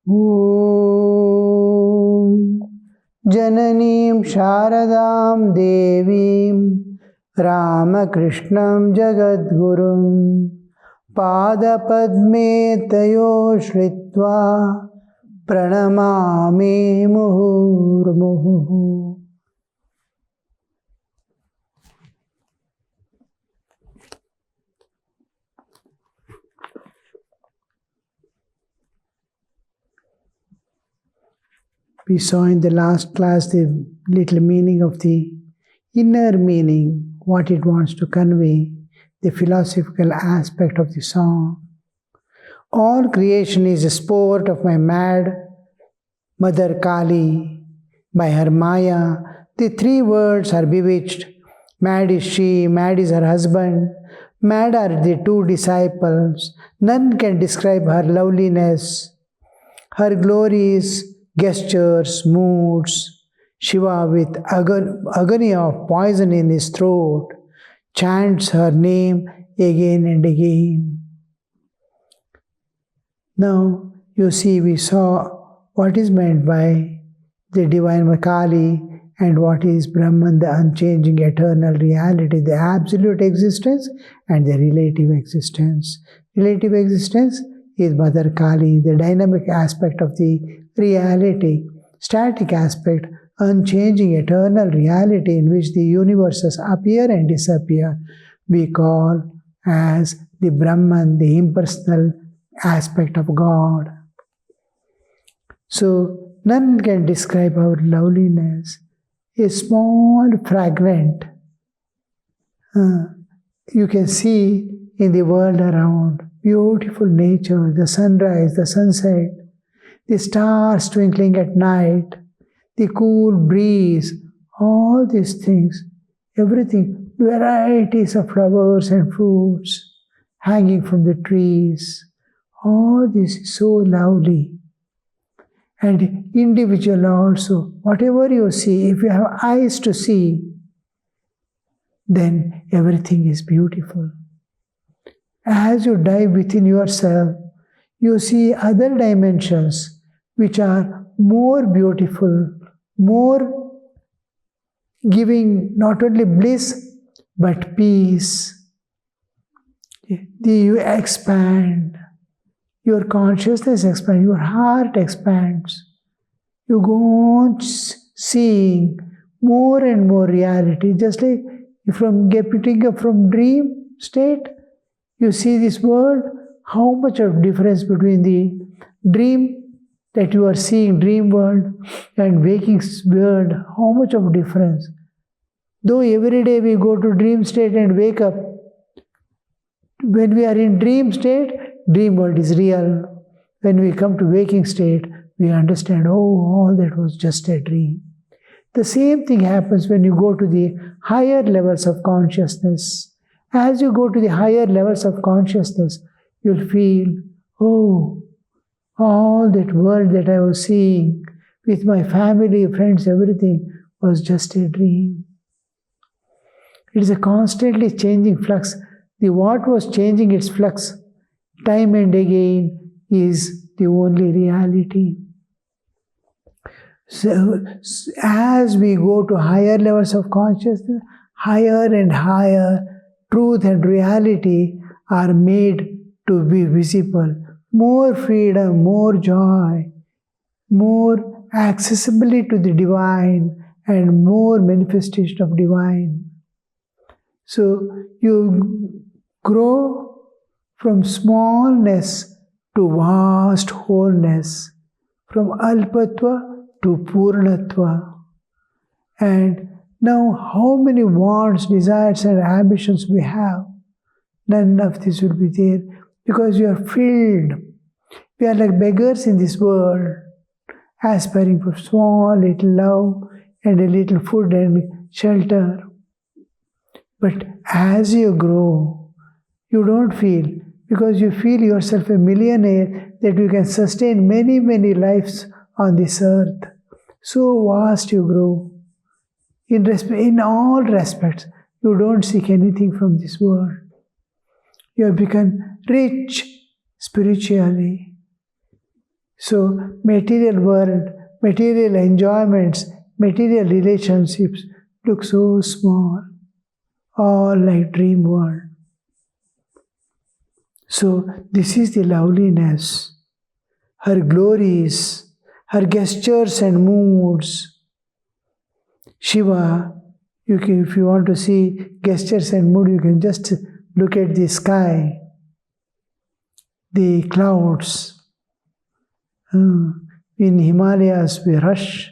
Om Jananim Sharadam Devim Ramakrishnam Jagadgurum Pada Padme Tayo Shritva Pranamami Muhurmuhu. We saw in the last class the little meaning of the inner meaning, what it wants to convey, the philosophical aspect of the song. All creation is a sport of my mad mother Kali. By her Maya, the three words are bewitched. Mad is she, mad is her husband, mad are the two disciples. None can describe her loveliness, her glories, gestures, moods. Shiva, with agony of poison in his throat, chants her name again and again. Now, you see, we saw what is meant by the divine Kali and what is Brahman, the unchanging eternal reality, the absolute existence and the relative existence. Relative existence is Mother Kali, the dynamic aspect of the reality, static aspect, unchanging eternal reality in which the universes appear and disappear, we call as the Brahman, the impersonal aspect of God. So, none can describe our loveliness. A small fragment you can see in the world around. Beautiful nature, the sunrise, the sunset, the stars twinkling at night, the cool breeze, all these things, everything, varieties of flowers and fruits hanging from the trees, all this is so lovely. And individual also, whatever you see, if you have eyes to see, then everything is beautiful. As you dive within yourself, you see other dimensions which are more beautiful, more giving not only bliss but peace. You expand, your consciousness expands, your heart expands. You go on seeing more and more reality, just like from getting up from dream state. You see this world, how much of difference between the dream that you are seeing, dream world, and waking world, how much of difference. Though every day we go to dream state and wake up, when we are in dream state, dream world is real. When we come to waking state, we understand, oh, all that was just a dream. The same thing happens when you go to the higher levels of consciousness. As you go to the higher levels of consciousness, you'll feel, oh, all that world that I was seeing with my family, friends, everything was just a dream. It is a constantly changing flux. The what was changing its flux time and again is the only reality. So, as we go to higher levels of consciousness, higher and higher truth and reality are made to be visible. More freedom, more joy, more accessibility to the divine, and more manifestation of divine. So you grow from smallness to vast wholeness, from alpatva to purnatva. And now how many wants, desires and ambitions we have, none of this will be there because you are filled. We are like beggars in this world, aspiring for small little love and a little food and shelter. But as you grow, you don't feel, because you feel yourself a millionaire, that you can sustain many, many lives on this earth. So vast you grow. In all respects, you don't seek anything from this world. You have become rich spiritually. So material world, material enjoyments, material relationships look so small, all like dream world. So this is the loveliness, her glories, her gestures and moods. Shiva, if you want to see gestures and mood, you can just look at the sky, the clouds. In Himalayas, we rush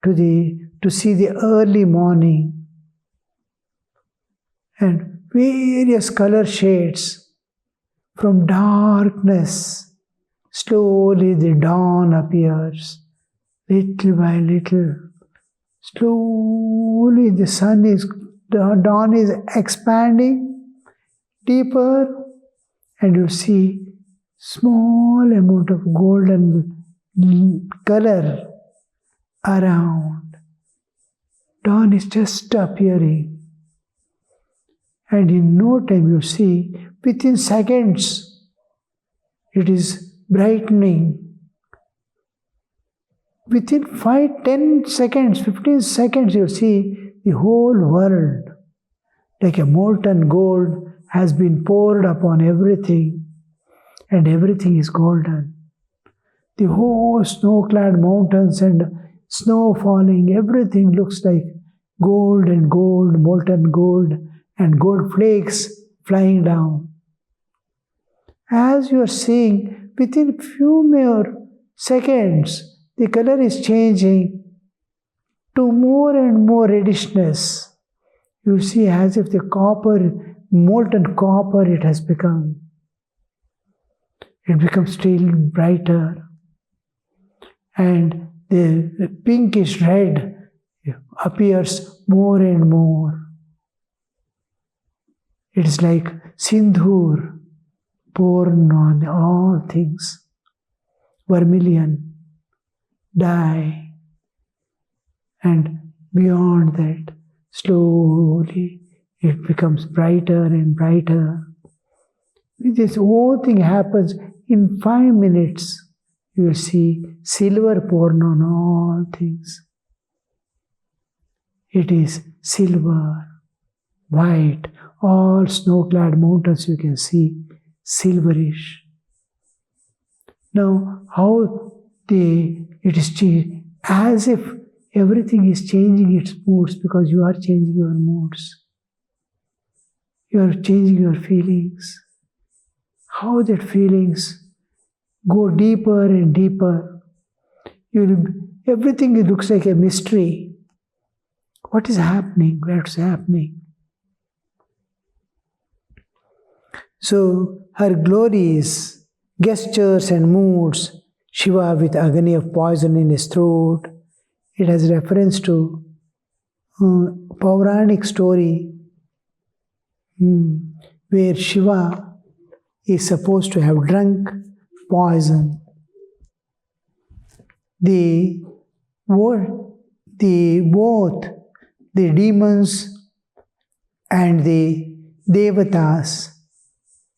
to see the early morning and various color shades. From darkness, slowly the dawn appears, little by little. Slowly the dawn is expanding deeper, and you see small amount of golden color around. Dawn is just appearing. And in no time you see, within seconds, it is brightening. Within 5, 10 seconds, 15 seconds, you see the whole world, like a molten gold, has been poured upon everything, and everything is golden. The whole snow-clad mountains and snow falling, everything looks like gold and gold, molten gold, and gold flakes flying down. As you are seeing, within few mere seconds, the color is changing to more and more reddishness. You see, as if the copper, molten copper it has become. It becomes still brighter. And the pinkish red appears more and more. It is like sindhur poured on all things. Vermilion, dye, and beyond that, slowly it becomes brighter and brighter. This whole thing happens in 5 minutes. You will see silver poured on all things. It is silver, white, all snow-clad mountains you can see silverish. Now, how it is changed, as if everything is changing its moods, because you are changing your moods. You are changing your feelings. How that feelings go deeper and deeper. Everything looks like a mystery. What is happening? What's happening? So her glories, gestures and moods, Shiva with agony of poison in his throat. It has reference to Pauranic story where Shiva is supposed to have drunk poison. Both the demons and the devatas,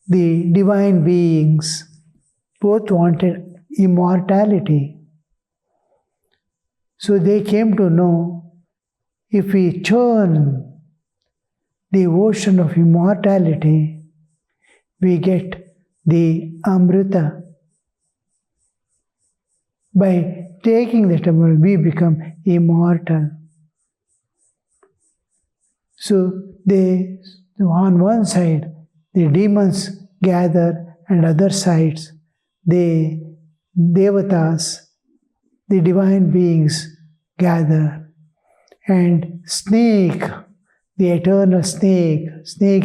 the divine beings, both wanted immortality. So they came to know, if we churn the ocean of immortality, we get the Amrita. By taking that Amrita, we become immortal. So on one side, the demons gather, and other sides, the devatas, the divine beings gather. And snake, the eternal snake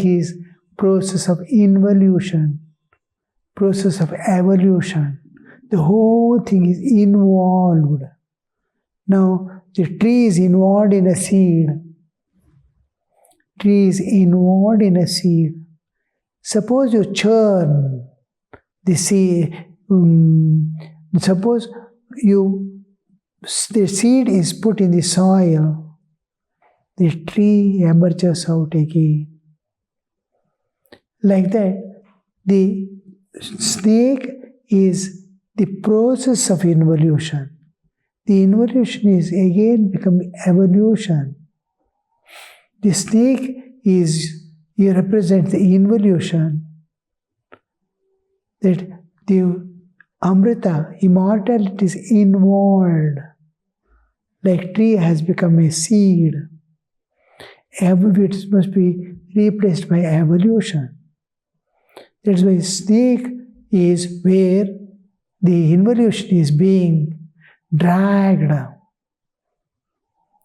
is process of involution, process of evolution. The whole thing is involved. Now, the tree is involved in a seed. Tree is involved in a seed. Suppose you churn the seed. Suppose the seed is put in the soil. The tree emerges out again. Like that, the snake is the process of involution. The involution is again becoming evolution. The snake you represent the involution, that the Amrita, immortality is involved. Like tree has become a seed. It must be replaced by evolution. That's why snake is where the involution is being dragged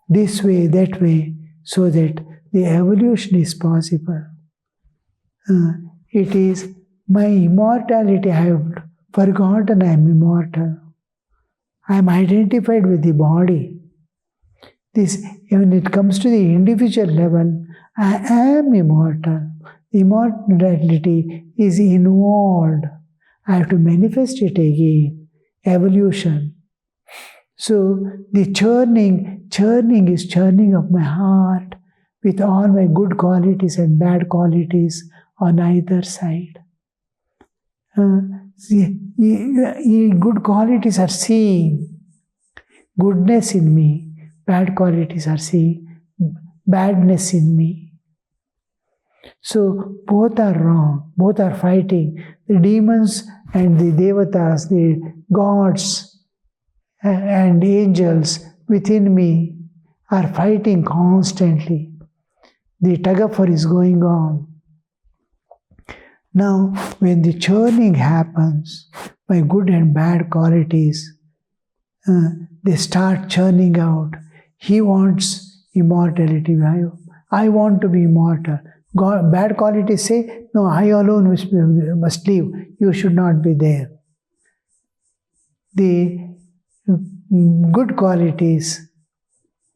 this way, that way, so that the evolution is possible. It is my immortality. I have forgotten I am immortal. I am identified with the body. When it comes to the individual level, I am immortal. Immortality is involved. I have to manifest it again. Evolution. So the churning is churning of my heart with all my good qualities and bad qualities on either side. Good qualities are seeing goodness in me. Bad qualities are seeing badness in me. So both are wrong. Both are fighting. The demons and the devatas, the gods and angels within me are fighting constantly. The tug of war is going on. Now, when the churning happens, my good and bad qualities, they start churning out. He wants immortality. I want to be immortal. Bad qualities say, no, I alone must live. You should not be there. The good qualities,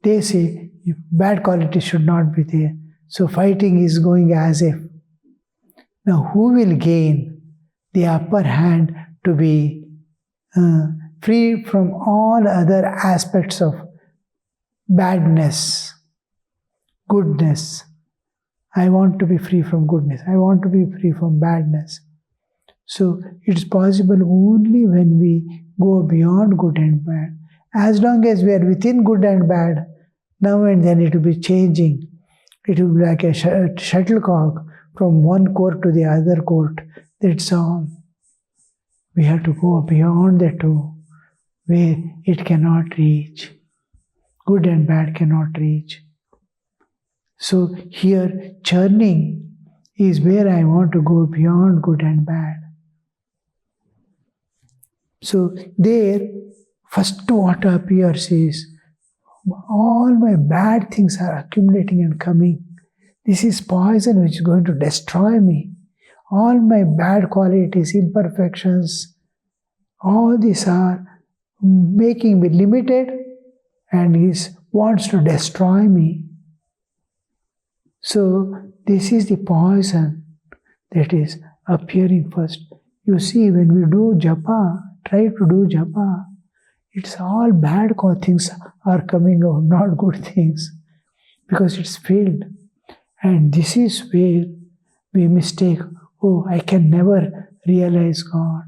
they say, bad qualities should not be there. So fighting is going as if. Now, who will gain the upper hand to be free from all other aspects of badness, goodness? I want to be free from goodness. I want to be free from badness. So it's possible only when we go beyond good and bad. As long as we are within good and bad, now and then it will be changing. It will be like a shuttlecock from one court to the other court. That's all. We have to go beyond the two, where it cannot reach. Good and bad cannot reach. So here, churning is where I want to go beyond good and bad. So there, first what appears is, all my bad things are accumulating and coming. This is poison which is going to destroy me. All my bad qualities, imperfections, all these are making me limited, and he wants to destroy me. So this is the poison that is appearing first. You see, when we do japa, try to do japa, it's all bad things are coming out, not good things, because it's filled. And this is where we mistake, oh, I can never realize God.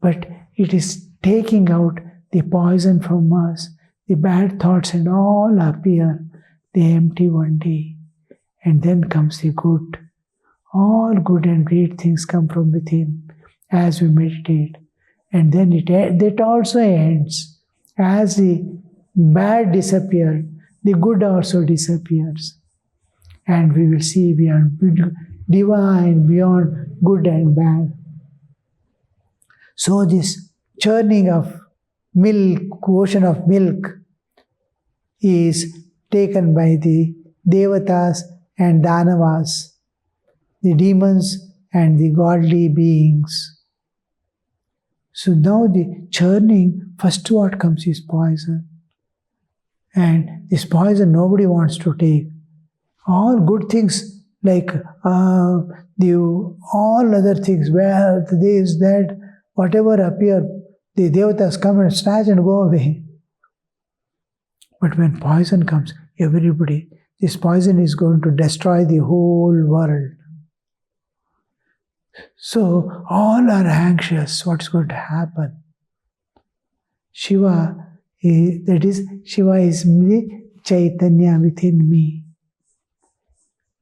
But it is taking out the poison from us. The bad thoughts and all appear, they empty one day. And then comes the good. All good and great things come from within as we meditate. And then that also ends. As the bad disappeared, the good also disappears. And we will see beyond divine, beyond good and bad. So this churning of milk, ocean of milk, is taken by the devatas and danavas, the demons and the godly beings. So now the churning, first what comes is poison. And this poison nobody wants to take. All good things like all other things, wealth, this, that, whatever appear, the devatas come and snatch and go away. But when poison comes, this poison is going to destroy the whole world. So all are anxious. What's going to happen? Shiva Shiva is the Chaitanya within me.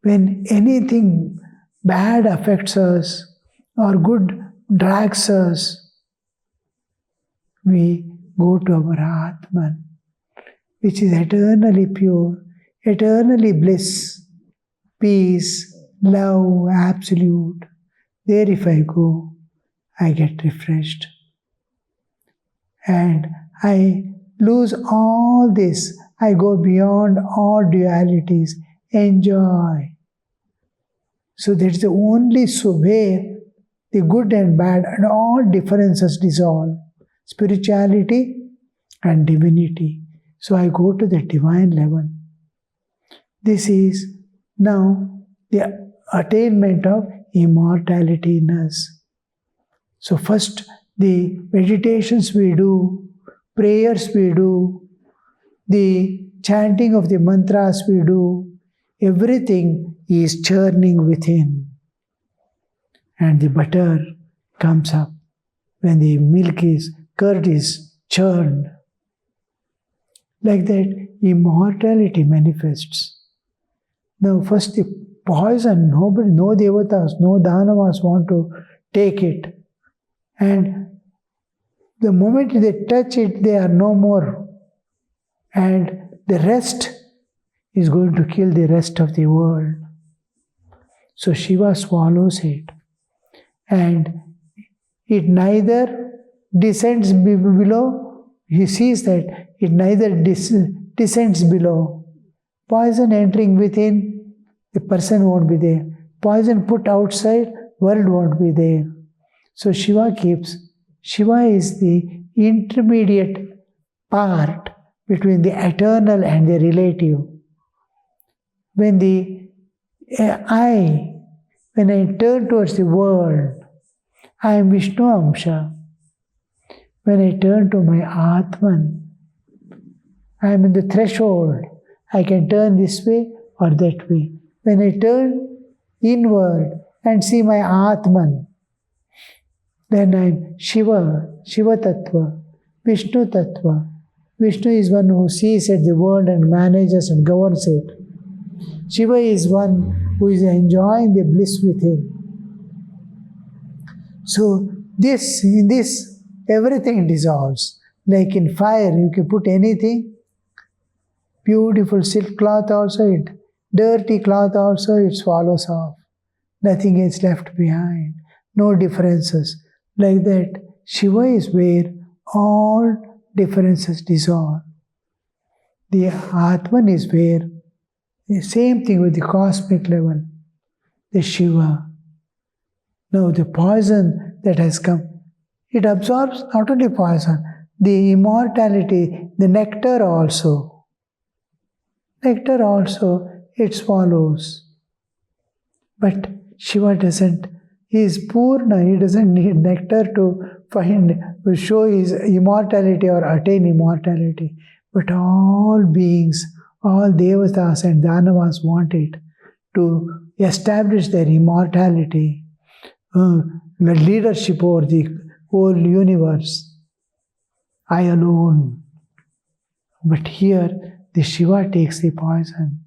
When anything bad affects us or good drags us, we go to our Atman, which is eternally pure, eternally bliss, peace, love, absolute. There, if I go, I get refreshed. And I lose all this. I go beyond all dualities. Enjoy. So that's the only way the good and bad and all differences dissolve. Spirituality and divinity. So I go to the divine level. This is now the attainment of immortality in us. So first the meditations we do, prayers we do, the chanting of the mantras we do, everything is churning within. And the butter comes up when the curd is churned. Like that, immortality manifests. Now first the poison, no devatas, no danavas want to take it. And the moment they touch it, they are no more. And the rest is going to kill the rest of the world. So Shiva swallows it. And it neither descends below, he sees that it neither descends below. Poison entering within, the person won't be there. Poison put outside, world won't be there. So Shiva is the intermediate part between the eternal and the relative. When I turn towards the world, I am Vishnu Amsha. When I turn to my Atman, I am in the threshold. I can turn this way or that way. When I turn inward and see my Atman, then I am Shiva Tattva, Vishnu Tattva. Vishnu is one who sees at the world and manages and governs it. Shiva is one who is enjoying the bliss within. So in this, everything dissolves. Like in fire, you can put anything. Beautiful silk cloth also, dirty cloth also, it swallows off. Nothing is left behind. No differences. Like that, Shiva is where all differences dissolve. The Atman is where, the same thing with the cosmic level, the Shiva. Now the poison that has come, it absorbs not only poison, the immortality, the nectar also. Nectar also it swallows. But Shiva doesn't. He is Purna, he doesn't need nectar to show his immortality or attain immortality. But all beings, all devatas and danavas want it to establish their immortality, the leadership over the whole universe. I alone. But here, the Shiva takes the poison.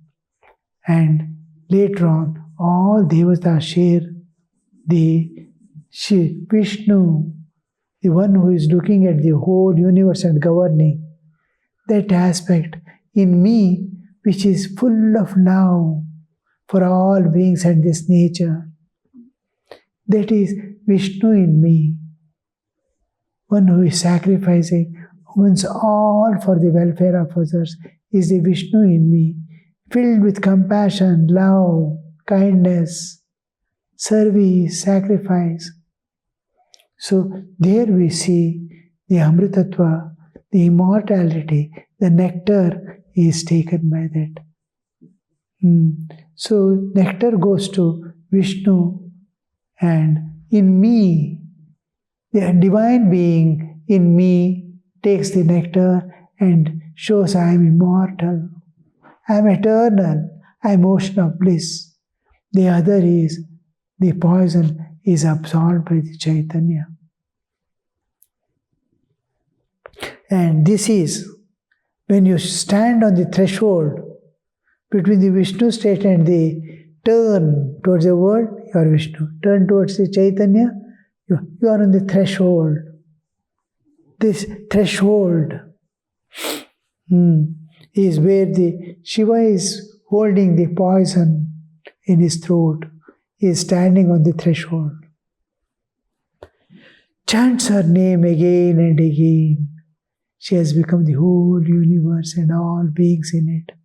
And later on, all devatas share the Vishnu, the one who is looking at the whole universe and governing. That aspect in me, which is full of love for all beings and this nature. That is Vishnu in me. One who is sacrificing, wants all for the welfare of others, is the Vishnu in me, filled with compassion, love, kindness, service, sacrifice. So there we see the Amritattva, the immortality, the nectar is taken by that. So nectar goes to Vishnu, and in me, the divine being in me takes the nectar and shows I am immortal, I am eternal, I am ocean of bliss. The other is the poison is absorbed by the Chaitanya. And this is when you stand on the threshold between the Vishnu state and the turn towards the world, you are Vishnu. Turn towards the Chaitanya, you are on the threshold. This threshold is where the Shiva is holding the poison in his throat. He is standing on the threshold. Chants her name again and again. She has become the whole universe and all beings in it.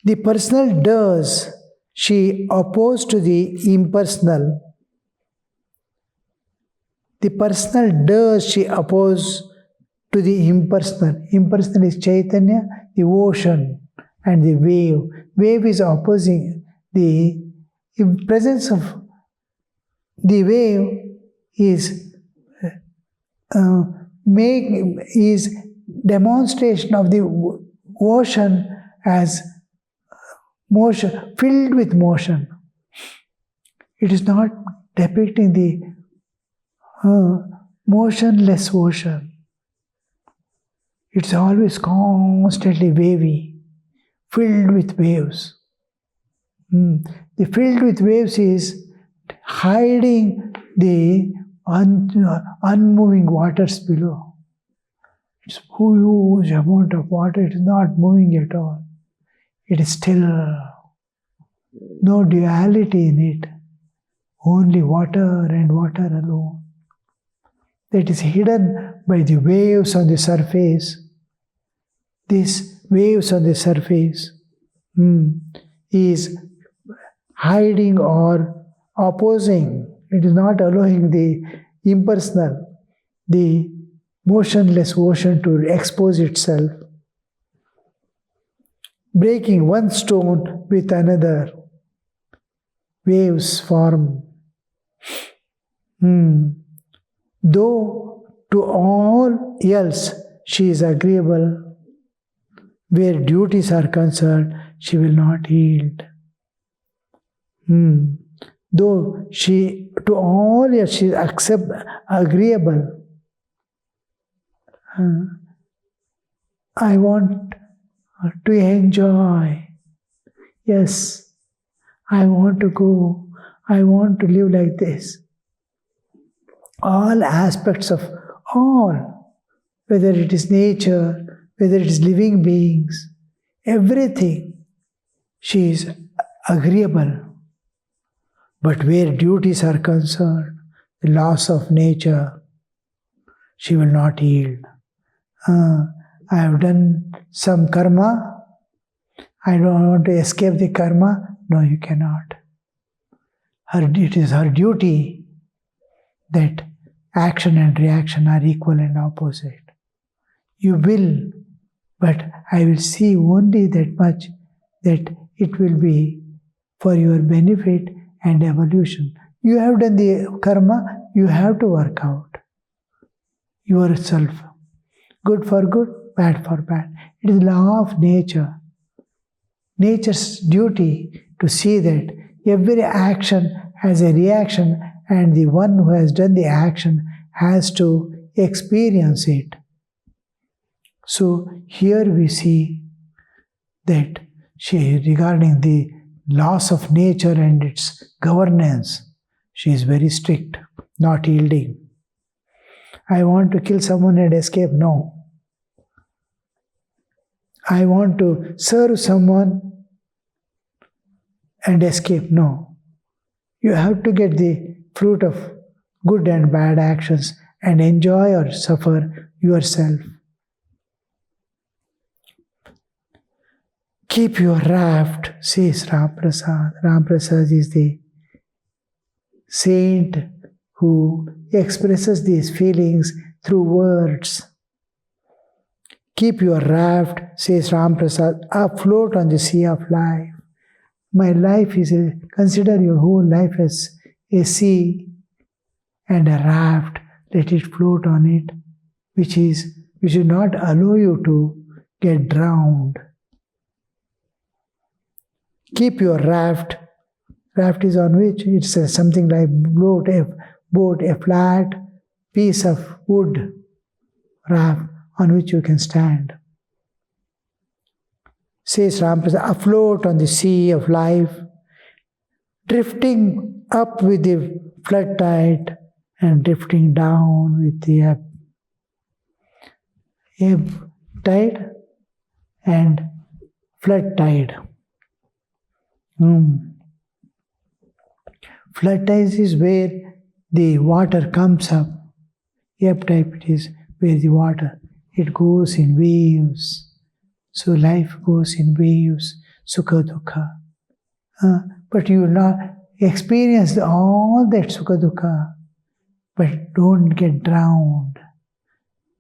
The personal does she opposed to the impersonal. The personal does she oppose to the impersonal. Impersonal is Chaitanya, the ocean and the wave. Wave is opposing. The presence of the wave is is demonstration of the ocean as motion, filled with motion. It is not depicting the motionless ocean. It's always constantly wavy, filled with waves. The filled with waves is hiding the unmoving waters below. It's a huge amount of water. It is not moving at all. It is still. No duality in it. Only water and water alone. That is hidden by the waves on the surface. These waves on the surface is hiding or opposing. It is not allowing the impersonal, the motionless ocean to expose itself. Breaking one stone with another, waves form. Though to all else she is agreeable, where duties are concerned, she will not yield. Though she to all else she is agreeable. I want to enjoy. Yes, I want to go. I want to live like this. All aspects of all, whether it is nature, whether it is living beings, everything, she is agreeable. But where duties are concerned, the laws of nature, she will not yield. I have done some karma. I don't want to escape the karma. No, you cannot. It is her duty that action and reaction are equal and opposite. You will, but I will see only that much, that it will be for your benefit and evolution. You have done the karma, you have to work out yourself. Good for good, bad for bad. It is law of nature. Nature's duty to see that every action has a reaction, and the one who has done the action has to experience it. So here we see that she, regarding the laws of nature and its governance, she is very strict, not yielding. I want to kill someone and escape. No. I want to serve someone and escape. No. You have to get the fruit of good and bad actions and enjoy or suffer yourself. Keep your raft, says Ram Prasad. Ram Prasad is the saint who expresses these feelings through words. Keep your raft, says Ram Prasad, afloat on the sea of life. My life is consider your whole life as a sea and a raft. Let it float on it, which should not allow you to get drowned. Keep your raft. Raft is on which? It's something like boat, a flat piece of wood raft on which you can stand. Says Ramakrishna, afloat on the sea of life, drifting up with the flood tide and drifting down with the ebb tide and flood tide. Flood tide is where the water comes up. Ebb tide is where the water, it goes in waves. So life goes in waves, sukha dukkha. But you will not experience all that sukha dukkha, but don't get drowned.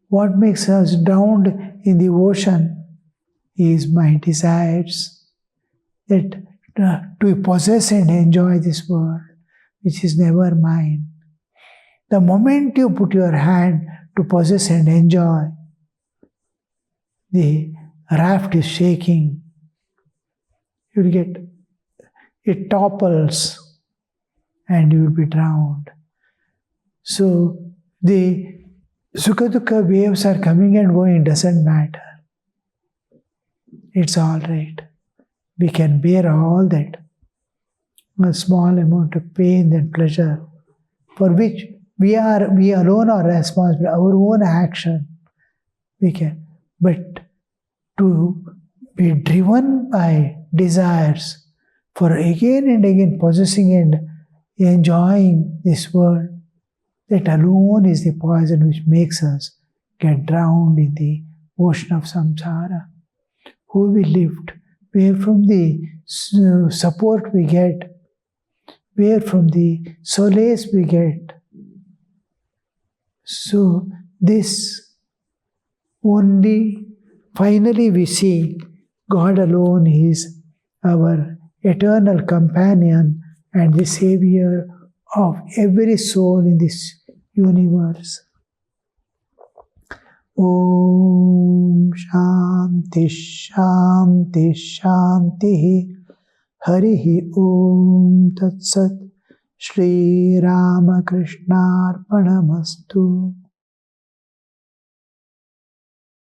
What makes us drowned in the ocean is my desires, that to possess and enjoy this world, which is never mine. The moment you put your hand to possess and enjoy, the raft is shaking. You will get, it topples and you will be drowned. So the sukha dukkha waves are coming and going, doesn't matter. It's all right. We can bear all that. A small amount of pain and pleasure for which we alone are responsible, our own action. We can. But to be driven by desires for again and again possessing and enjoying this world, that alone is the poison which makes us get drowned in the ocean of samsara. Who we lift, where from the support we get, where from the solace we get. So this only, finally we see God alone is our eternal companion and the savior of every soul in this universe. Om Shanti Shanti Shanti Harihi Om Tat Sat Shri Ramakrishna Arpanamastu.